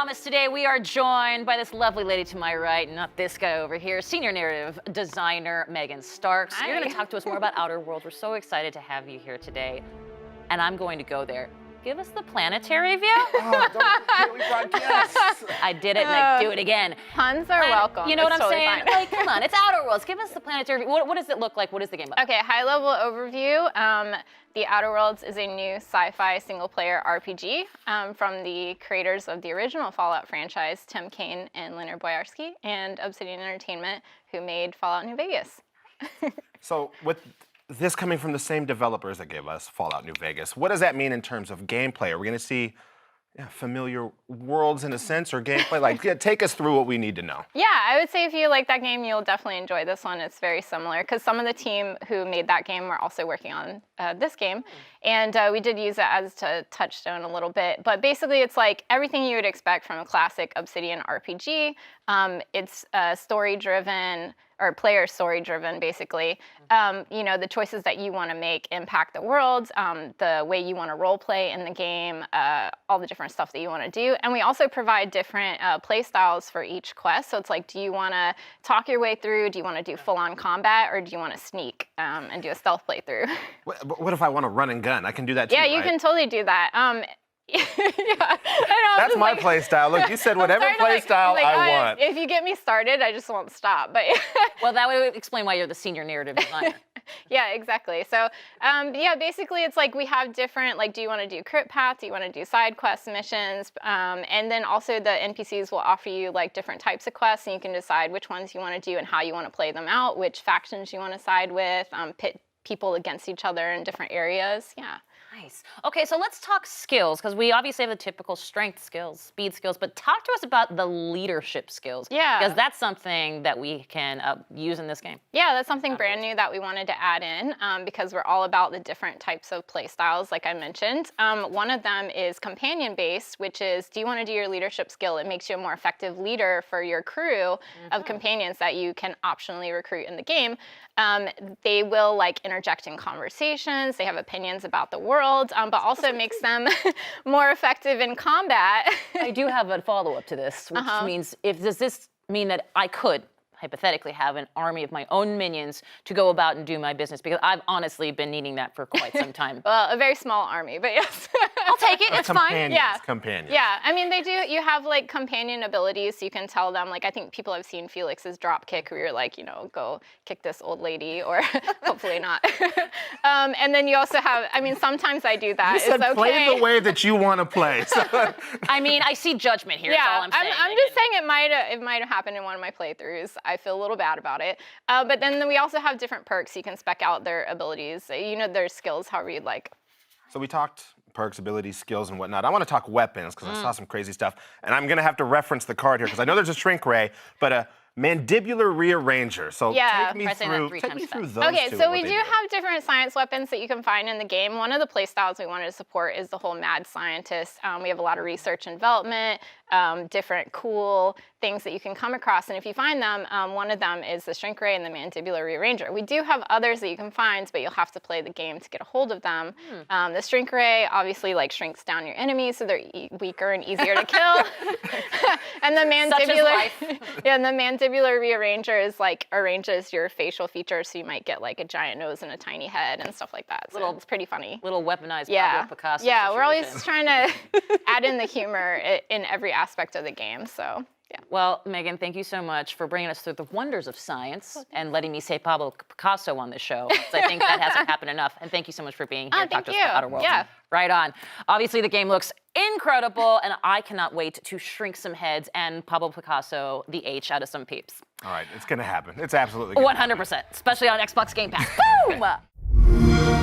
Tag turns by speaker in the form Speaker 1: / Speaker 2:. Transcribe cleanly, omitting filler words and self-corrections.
Speaker 1: promised, today we are joined by this lovely lady to my right, not this guy over here, senior narrative designer Megan Starks.
Speaker 2: Hi.
Speaker 1: You're going to talk to us more about Outer Worlds. We're so excited to have you here today, and I'm going to go there. Give us the planetary view.
Speaker 3: Oh, don't we brought guests.
Speaker 1: I did it, and I do it again.
Speaker 2: Puns are welcome.
Speaker 1: You know what
Speaker 2: It's
Speaker 1: I'm
Speaker 2: totally
Speaker 1: saying?
Speaker 2: fine.
Speaker 1: Like, come on, it's Outer Worlds. Give us the planetary view. What does it look like? What is the game about?
Speaker 2: Okay, high-level overview. The Outer Worlds is a new sci-fi single-player RPG from the creators of the original Fallout franchise, Tim Kaine and Leonard Boyarsky, and Obsidian Entertainment, who made Fallout New Vegas.
Speaker 3: So with this coming from the same developers that gave us Fallout New Vegas, what does that mean in terms of gameplay? Are we going to see familiar worlds in a sense, or gameplay? Like, take us through what we need to know.
Speaker 2: Yeah, I would say if you like that game, you'll definitely enjoy this one. It's very similar because some of the team who made that game were also working on this game. And we did use it as a touchstone a little bit. But basically, it's like everything you would expect from a classic Obsidian RPG. It's story-driven, or player story-driven, basically. You know, the choices that you want to make impact the world, the way you want to role play in the game, all the different stuff that you want to do. And we also provide different play styles for each quest. So it's like, do you want to talk your way through? Do you want to do full-on combat? Or do you want to sneak and do a stealth playthrough?
Speaker 3: What if I want to run and gun? I can do that too,
Speaker 2: Yeah, you
Speaker 3: right?
Speaker 2: can totally do that. Yeah, I know,
Speaker 3: That's my play style. Look, you said whatever play style I want.
Speaker 2: If you get me started, I just won't stop. But
Speaker 1: Well, that would explain why you're the senior narrative designer.
Speaker 2: yeah, exactly. So yeah, basically it's like we have different, like, do you want to do crit path? Do you want to do side quest missions? And then also the NPCs will offer you like different types of quests, and you can decide which ones you want to do and how you want to play them out, which factions you want to side with, pit people against each other in different areas. Yeah.
Speaker 1: Nice. Okay, so let's talk skills, because we obviously have the typical strength skills, speed skills, but talk to us about the leadership skills.
Speaker 2: Yeah.
Speaker 1: Because that's something that we can use in this game.
Speaker 2: Yeah, that's something brand new that we wanted to add in because we're all about the different types of play styles, like I mentioned. One of them is companion-based, which is, do you want to do your leadership skill? It makes you a more effective leader for your crew of companions that you can optionally recruit in the game. They will like interject in conversations. They have opinions about the world, but also makes them more effective in combat.
Speaker 1: I do have a follow-up to this, which means, does this mean that I could hypothetically have an army of my own minions to go about and do my business? Because I've honestly been needing that for quite some time.
Speaker 2: Well, a very small army, but yes.
Speaker 1: I'll take it, it's fine.
Speaker 2: Yeah.
Speaker 3: Companions.
Speaker 2: Yeah, I mean, you have like companion abilities, so you can tell them, like, I think people have seen Felix's drop kick where you're like, you know, go kick this old lady, or hopefully not. And then you also have, I mean, sometimes I do that.
Speaker 3: You said
Speaker 2: It's okay.
Speaker 3: play the way that you want to play. So,
Speaker 1: I mean, I see judgment here, is all I'm saying.
Speaker 2: I'm just saying it might have happened in one of my playthroughs. I feel a little bad about it. But then we also have different perks. You can spec out their abilities, you know, their skills, however you'd like.
Speaker 3: so we talked perks, abilities, skills, and whatnot. I want to talk weapons, because I saw some crazy stuff. And I'm going to have to reference the card here, because I know there's a shrink ray, but a mandibular rearranger. So
Speaker 2: Yeah.
Speaker 3: take me
Speaker 1: Pressing that
Speaker 3: through,
Speaker 1: 3
Speaker 3: take
Speaker 1: times
Speaker 3: me through
Speaker 1: fast.
Speaker 3: those
Speaker 2: Okay,
Speaker 3: two
Speaker 2: so
Speaker 3: and
Speaker 2: we
Speaker 3: what
Speaker 2: do
Speaker 3: they
Speaker 2: have different science weapons that you can find in the game. One of the play styles we wanted to support is the whole mad scientist. We have a lot of research and development, different cool things that you can come across. And if you find them, one of them is the shrink ray and the mandibular rearranger. We do have others that you can find, but you'll have to play the game to get a hold of them. The shrink ray obviously like shrinks down your enemies, so they're weaker and easier to kill. And the mandibular, yeah, and the mandibular rearranger is like arranges your facial features, so you might get like a giant nose and a tiny head and stuff like that. So it's pretty funny.
Speaker 1: Little weaponized
Speaker 2: Yeah,
Speaker 1: Pablo Picasso
Speaker 2: yeah, we're always
Speaker 1: situation.
Speaker 2: trying to add in the humor in every aspect of the game. So yeah.
Speaker 1: Well, Megan, thank you so much for bringing us through the wonders of science and letting me say Pablo Picasso on the show, because I think that hasn't happened enough. And thank you so much for being here.
Speaker 2: Oh,
Speaker 1: Talk to
Speaker 2: thank
Speaker 1: us about
Speaker 2: you.
Speaker 1: Outer Worlds.
Speaker 2: Yeah.
Speaker 1: Right on. Obviously, the game looks incredible, and I cannot wait to shrink some heads and Pablo Picasso the H out of some peeps.
Speaker 3: All right, it's going to happen. It's absolutely going to happen.
Speaker 1: 100%, especially on Xbox Game Pass. Boom!